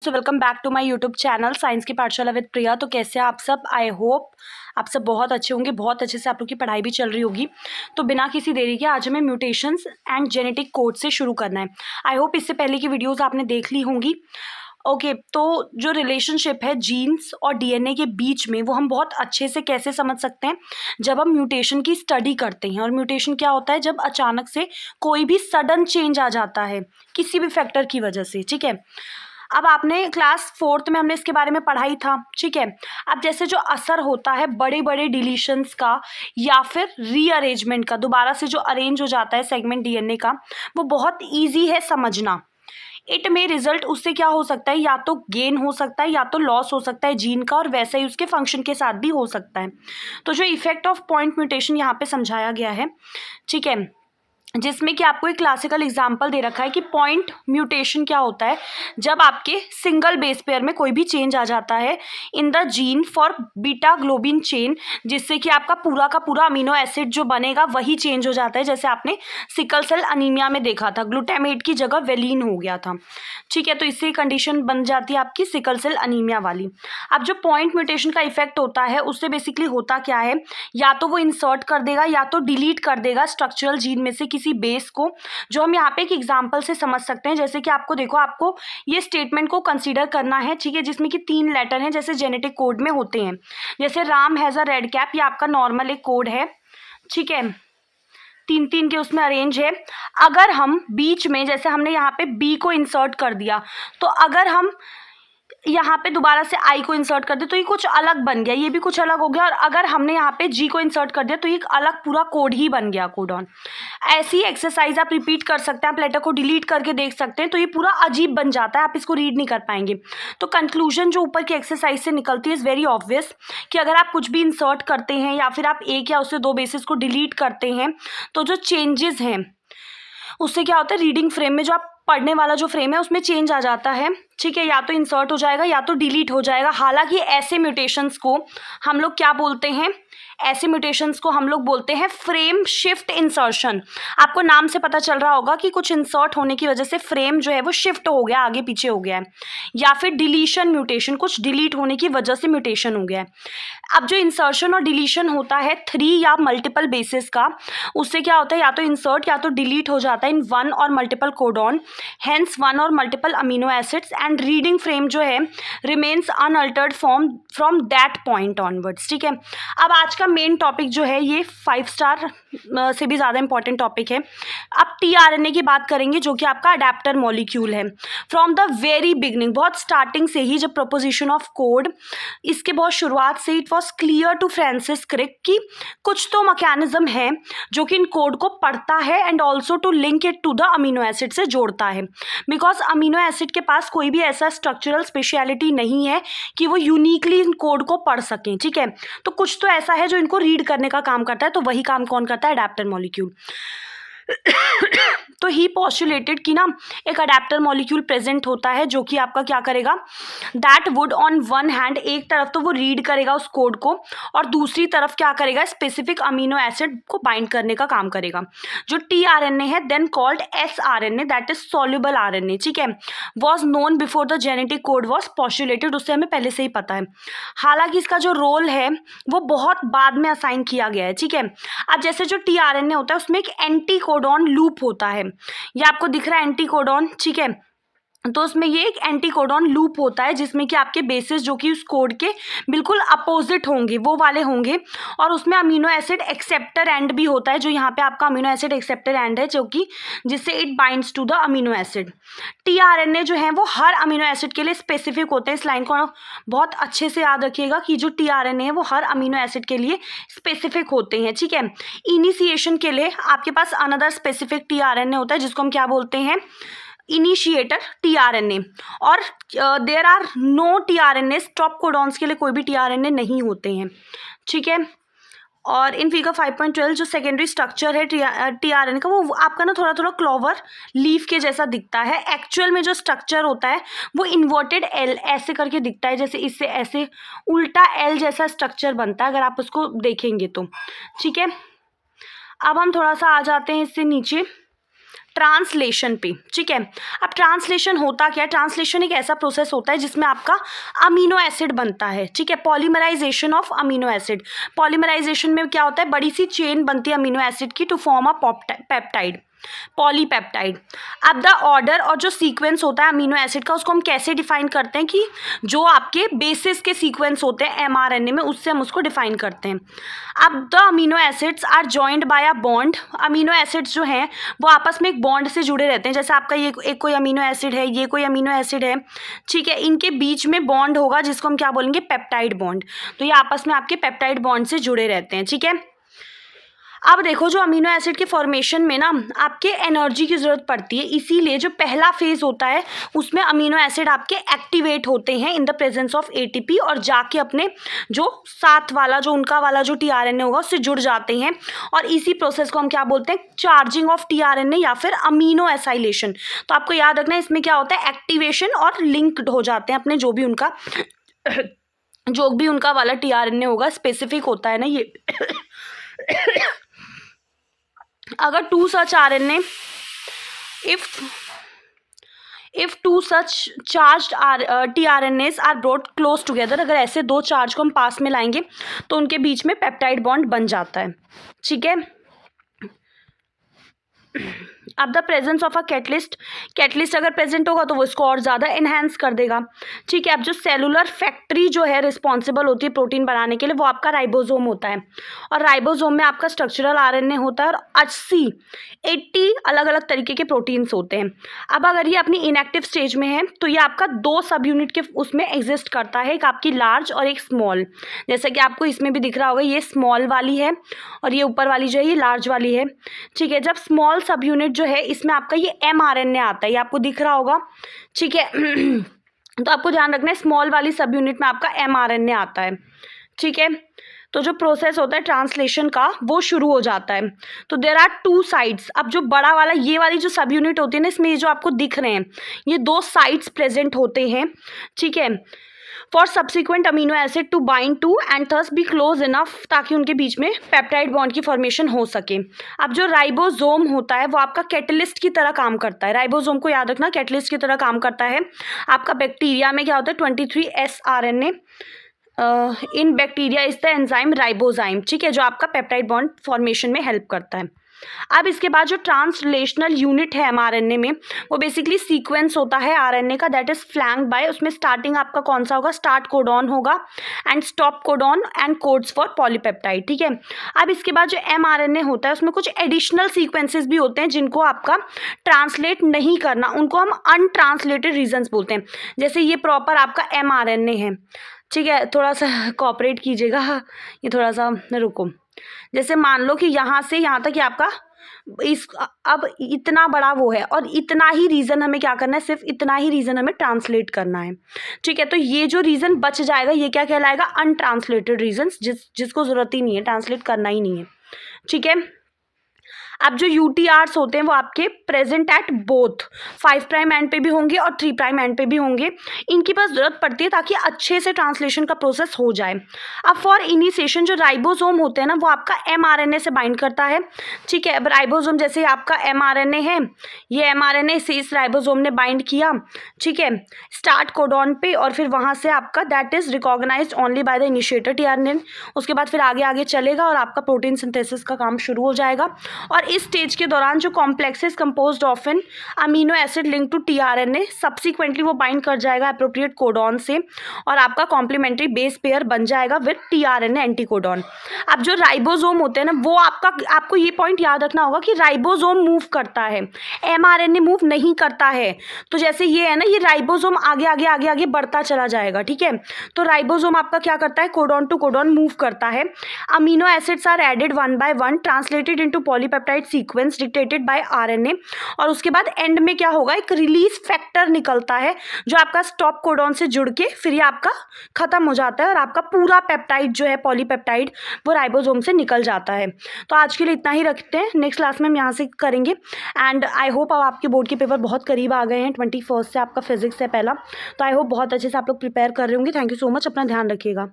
So welcome back to my YouTube channel science की पाठशाला with प्रिया। तो कैसे हैं आप सब? आई होप आप सब बहुत अच्छे होंगे, बहुत अच्छे से आप लोग की पढ़ाई भी चल रही होगी। तो बिना किसी देरी के आज हमें म्यूटेशंस एंड जेनेटिक कोड से शुरू करना है। आई होप इससे पहले की वीडियोस आपने देख ली होंगी। ओके तो जो रिलेशनशिप है जीन्स और डीएनए के बीच में, वो हम बहुत अच्छे से कैसे समझ सकते हैं? जब हम म्यूटेशन की स्टडी करते हैं। और म्यूटेशन क्या होता है? जब अचानक से कोई भी सडन चेंज आ जाता है किसी भी फैक्टर की वजह से। ठीक है, अब आपने क्लास 4th में हमने इसके बारे में पढ़ाई था। ठीक है, अब जैसे जो असर होता है बड़े बड़े डिलीशंस का या फिर रीअरेंजमेंट का, दोबारा से जो अरेंज हो जाता है सेगमेंट डीएनए का, वो बहुत ईजी है समझना। इट में रिजल्ट उससे क्या हो सकता है? या तो गेन हो सकता है या तो लॉस हो सकता है जीन का, और वैसे ही उसके फंक्शन के साथ भी हो सकता है। तो जो इफेक्ट ऑफ पॉइंट म्यूटेशन यहाँ पे समझाया गया है, ठीक है, जिसमें कि आपको एक क्लासिकल एग्जांपल दे रखा है कि पॉइंट म्यूटेशन क्या होता है। जब आपके सिंगल बेस पेयर में कोई भी चेंज आ जाता है in the gene for beta globin chain, जिससे कि आपका पूरा का पूरा अमीनो एसिड जो बनेगा वही चेंज हो जाता है। जैसे आपने सिकल सेल अनीमिया में देखा था, ग्लूटामेट की जगह वेलिन हो गया था। ठीक है, तो इससे कंडीशन बन जाती है आपकी सिकल सेल अनीमिया वाली। अब जो पॉइंट म्यूटेशन का इफेक्ट होता है उससे बेसिकली होता क्या है? या तो वो इंसर्ट कर देगा या तो डिलीट कर देगा स्ट्रक्चरल जीन में से किसी बेस को, जो हम यहाँ पे एक एग्जांपल से समझ सकते हैं। जैसे कि आपको देखो, आपको ये स्टेटमेंट को कंसीडर करना है, ठीक है, जिसमें कि 3 लेटर हैं जैसे जेनेटिक कोड में होते हैं। जैसे Ram has a red cap, ये आपका नॉर्मल एक कोड है। ठीक है, 3-3 के उसमें अरेंज है। अगर हम बीच में, जैसे हमने यहाँ पे बी को इंसर्ट कर दिया, तो अगर हम यहाँ पे दोबारा से आई को इंसर्ट कर दे तो ये कुछ अलग बन गया, ये भी कुछ अलग हो गया। और अगर हमने यहाँ पे जी को इंसर्ट कर दिया तो ये एक अलग पूरा कोड ही बन गया, कोडॉन। ऐसी एक्सरसाइज आप रिपीट कर सकते हैं, आप लेटर को डिलीट करके देख सकते हैं, तो ये पूरा अजीब बन जाता है, आप इसको रीड नहीं कर पाएंगे। तो कंक्लूजन जो ऊपर की एक्सरसाइज से निकलती है इज़ वेरी ऑब्वियस कि अगर आप कुछ भी इंसर्ट करते हैं या फिर आप एक या उससे 2 बेसिस को डिलीट करते हैं, तो जो चेंजेस हैं उससे क्या होता है, रीडिंग फ्रेम में जो आप पढ़ने वाला जो फ्रेम है उसमें चेंज आ जाता है। ठीक है, या तो इंसर्ट हो जाएगा या तो डिलीट हो जाएगा। हालांकि ऐसे म्यूटेशंस को हम लोग क्या बोलते हैं? ऐसे म्यूटेशंस को हम लोग बोलते हैं फ्रेम शिफ्ट इंसर्शन। आपको नाम से पता चल रहा होगा कि कुछ इंसर्ट होने की वजह से फ्रेम जो है वो शिफ्ट हो गया, आगे पीछे हो गया है। या फिर डिलीशन म्यूटेशन, कुछ डिलीट होने की वजह से म्यूटेशन हो गया है। अब जो इंसर्शन और डिलीशन होता है 3 या मल्टीपल बेसिस का, उससे क्या होता है? या तो इंसर्ट या तो डिलीट हो जाता है इन 1 और मल्टीपल कोडॉन, हेंस 1 और multiple amino acids, and reading frame जो है remains unaltered form from that point onwards. ठीक है, अब आज का मेन टॉपिक जो है ये 5 स्टार से भी ज़्यादा इंपॉर्टेंट टॉपिक है। अब टीआरएनए की बात करेंगे जो कि आपका अडेप्टर मॉलिक्यूल है। फ्रॉम द वेरी बिगनिंग, बहुत स्टार्टिंग से ही, जब प्रोपोजिशन ऑफ कोड, इसके बहुत शुरुआत से it was clear to Francis Crick कि कुछ तो मैकेनिज्म है जो कि इन कोड को पढ़ता है and also to link it to the amino acid से जोड़ता है। बिकॉज अमीनो एसिड के पास कोई भी ऐसा स्ट्रक्चरल स्पेशलिटी नहीं है कि वो यूनिकली इन कोड को पढ़ सकें। ठीक है, तो कुछ तो ऐसा है जो इनको रीड करने का काम करता है। तो वही काम कौन करता है? Adapter molecule. तो ही पॉस्टुलेटेड कि ना एक अडेप्टर मॉलिक्यूल प्रेजेंट होता है जो कि आपका क्या करेगा, that would on one hand, एक तरफ तो वो रीड करेगा उस कोड को और दूसरी तरफ क्या करेगा, स्पेसिफिक अमीनो एसिड को बाइंड करने का काम करेगा। जो टीआरएनए है then called sRNA, that is soluble RNA, ठीक है, was known before the genetic code was postulated, उससे हमें पहले से ही पता है। हालांकि इसका जो रोल है वो बहुत बाद में असाइन किया गया है। ठीक है, अब जैसे जो टीआरएनए होता है उसमें एक एंटी कोडॉन लूप होता है, ये आपको दिख रहा है एंटी कोडॉन। ठीक है, तो उसमें ये एक एंटी कोडॉन लूप होता है जिसमें कि आपके बेसिस जो कि उस कोड के बिल्कुल अपोजिट होंगे वो वाले होंगे, और उसमें अमीनो एसिड एक्सेप्टर एंड भी होता है, जो यहाँ पे आपका अमीनो एसिड एक्सेप्टर एंड है जो कि जिससे it binds to the amino acid. TRNA जो है वो हर अमीनो एसिड के लिए स्पेसिफिक होते हैं। इस लाइन को बहुत अच्छे से याद रखिएगा कि जो टीआरएनए है वो हर अमीनो एसिड के लिए स्पेसिफिक होते हैं। ठीक है, इनिशिएशन के लिए आपके पास अनदर स्पेसिफिक टीआरएनए होता है जिसको हम क्या बोलते हैं, इनिशिएटर टीआरएनए। और there are no tRNA, stop codons के लिए कोई भी टीआरएनए नहीं होते हैं। ठीक है, और इन फिगर 5.12 जो सेकेंडरी स्ट्रक्चर है टीआरएनए का, वो आपका ना थोड़ा थोड़ा क्लोवर लीफ के जैसा दिखता है। एक्चुअल में जो स्ट्रक्चर होता है वो इन्वर्टेड एल ऐसे करके दिखता है, जैसे इससे ऐसे उल्टा एल जैसा स्ट्रक्चर बनता है अगर आप उसको देखेंगे तो। ठीक है, अब हम थोड़ा सा आ जाते हैं इससे नीचे। ट्रांसलेशन पे, ठीक है। अब ट्रांसलेशन होता क्या है, ट्रांसलेशन एक ऐसा प्रोसेस होता है जिसमें आपका अमीनो एसिड बनता है, ठीक है, polymerization of amino acid. Polymerization में क्या होता है, बड़ी सी चेन बनती है अमीनो एसिड की to form a peptide, polypeptide. अब द ऑर्डर और जो सीक्वेंस होता है अमीनो एसिड का, उसको हम कैसे डिफाइन करते हैं कि जो आपके बेसिस के सीक्वेंस होते हैं एमआरएनए में, उससे हम उसको डिफाइन करते हैं। अब the amino acids are joined by a bond. Amino acids जो हैं वो आपस में एक बॉन्ड से जुड़े रहते हैं। जैसे आपका ये एक कोई अमीनो एसिड है, ये कोई अमीनो एसिड है, ठीक है, इनके बीच में बॉन्ड होगा जिसको हम क्या बोलेंगे, पेप्टाइड बॉन्ड। तो ये आपस में आपके पेप्टाइड बॉन्ड से जुड़े रहते हैं, ठीक है। अब देखो, जो अमीनो एसिड के फॉर्मेशन में ना आपके एनर्जी की ज़रूरत पड़ती है, इसीलिए जो पहला फेज़ होता है उसमें अमीनो एसिड आपके एक्टिवेट होते हैं in the presence of ATP, और जाके अपने जो साथ वाला जो उनका वाला जो टीआरएनए होगा उससे जुड़ जाते हैं। और इसी प्रोसेस को हम क्या बोलते हैं, चार्जिंग ऑफ टीआरएनए या फिर अमीनो एसाइलेशन। तो आपको याद रखना है इसमें क्या होता है, एक्टिवेशन और लिंक्ड हो जाते हैं अपने जो भी उनका वाला टीआरएनए होगा, स्पेसिफिक होता है ना ये। अगर two such RNA, if two such charged tRNAs are brought close together, अगर ऐसे दो चार्ज को हम पास में लाएंगे तो उनके बीच में पेप्टाइड बॉन्ड बन जाता है, ठीक है। अब the presence of a catalyst अगर प्रेजेंट होगा तो वो इसको और ज़्यादा एनहेंस कर देगा, ठीक है। अब जो सेलुलर फैक्ट्री जो है रिस्पॉन्सिबल होती है प्रोटीन बनाने के लिए, वो आपका राइबोसोम होता है। और राइबोसोम में आपका स्ट्रक्चरल आरएनए होता है और 80 अलग अलग तरीके के प्रोटीन्स होते हैं। अब अगर ये अपनी इनएक्टिव स्टेज में है तो ये आपका दो सब यूनिट के उसमें एग्जिस्ट करता है, एक आपकी लार्ज और एक स्मॉल। जैसे कि आपको इसमें भी दिख रहा होगा, ये स्मॉल वाली है और ये ऊपर वाली जो है ये लार्ज वाली है, ठीक है। जब स्मॉल सब यूनिट जो है इसमें आपका ये एमआरएनए आता है, ये आपको दिख रहा होगा, ठीक है। तो आपको ध्यान रखना है स्मॉल वाली सब यूनिट में आपका एमआरएनए आता है, ठीक है। तो जो प्रोसेस होता है ट्रांसलेशन का वो शुरू हो जाता है। तो देयर आर टू साइड्स। अब जो बड़ा वाला ये वाली जो सब यूनिट होती है ना, इसमें ये जो आपको दिख रहे हैं ये दो साइड्स प्रेजेंट होते हैं, ठीक है, for subsequent amino acid to bind to and thus be close enough, ताकि उनके बीच में पेप्टाइड बॉन्ड की फॉर्मेशन हो सके। अब जो राइबोसोम होता है वो आपका कैटलिस्ट की तरह काम करता है। राइबोसोम को याद रखना, कैटलिस्ट की तरह काम करता है। आपका बैक्टीरिया में क्या होता है, 23S RNA in bacteria is the enzyme ribozyme, ठीक है, जो आपका पेप्टाइड बॉन्ड फॉर्मेशन में हेल्प करता है। अब इसके बाद जो ट्रांसलेशनल यूनिट है एमआरएनए में, वो बेसिकली सीक्वेंस होता है आरएनए का, दैट इज फ्लैंक्ड बाय, उसमें स्टार्टिंग आपका कौन सा होगा, स्टार्ट कोडॉन होगा and stop codon and codes for polypeptide, ठीक है। अब इसके बाद जो एमआरएनए होता है उसमें कुछ एडिशनल सीक्वेंसेस भी होते हैं जिनको आपका ट्रांसलेट नहीं करना, उनको हम अनट्रांसलेटेड रीजन्स बोलते हैं। जैसे ये प्रॉपर आपका एमआरएनए है, ठीक है, थोड़ा सा कोऑपरेट कीजिएगा, ये थोड़ा सा रुको। जैसे मान लो कि यहाँ से यहाँ तक ये आपका अब इतना बड़ा वो है और इतना ही रीज़न हमें क्या करना है, सिर्फ इतना ही रीज़न हमें ट्रांसलेट करना है, ठीक है। तो ये जो रीज़न बच जाएगा ये क्या कहलाएगा, अनट्रांसलेटेड रीजन्स, जिसको ज़रूरत ही नहीं है, ट्रांसलेट करना ही नहीं है, ठीक है। अब जो यूटीआर्स होते हैं वो आपके प्रेजेंट एट बोथ 5' एंड पे भी होंगे और 3' एंड पे भी होंगे। इनकी बस ज़रूरत पड़ती है ताकि अच्छे से ट्रांसलेशन का प्रोसेस हो जाए। अब फॉर इनिशिएशन जो राइबोसोम होते हैं ना, वो आपका एमआरएनए से बाइंड करता है, ठीक है। अब राइबोसोम जैसे आपका एमआरएनए है, ये एमआरएनए से इस राइबोसोम ने बाइंड किया, ठीक है, स्टार्ट कोडॉन पे, और फिर वहाँ से आपका that is recognised only by the initiator tRNA. उसके बाद फिर आगे आगे चलेगा और आपका प्रोटीन सिंथेसिस का काम शुरू हो जाएगा। और इस स्टेज के दौरान जो complexes composed of an amino acid link to tRNA, subsequently वो बाइंड कर जाएगा अप्रोप्रिएट कोडॉन से और आपका कॉम्प्लीमेंट्री बेस पेयर बन जाएगा विद टीआरएनए एंटीकोडॉन। अब जो राइबोसोम होते हैं ना, वो आपको ये पॉइंट याद रखना होगा कि राइबोसोम मूव करता है, एमआरएनए मूव नहीं करता है। तो जैसे ये है ना, ये राइबोसोम आगे आगे आगे आगे बढ़ता चला जाएगा, ठीक है। तो राइबोसोम आपका क्या करता है, कोडॉन टू कोडॉन मूव करता है। Amino acids are added 1 by 1 translated into polypeptide sequence dictated by RNA. और उसके बाद एंड में क्या होगा, एक रिलीज फैक्टर निकलता है जो आपका स्टॉप कोडॉन से जुड़ के फिर ये आपका खत्म हो जाता है और आपका पूरा पेप्टाइड जो है पॉलीपेप्टाइड वो राइबोसोम से निकल जाता है। तो आज के लिए इतना ही रखते हैं, नेक्स्ट क्लास में हम यहाँ से करेंगे। एंड आई होप अब आपके बोर्ड के पेपर बहुत करीब आ गए हैं, 21 से आपका फिजिक्स है पहला, तो आई होप बहुत अच्छे से आप लोग प्रिपेयर कर रहे होंगे। थैंक यू सो मच, अपना ध्यान रखिएगा।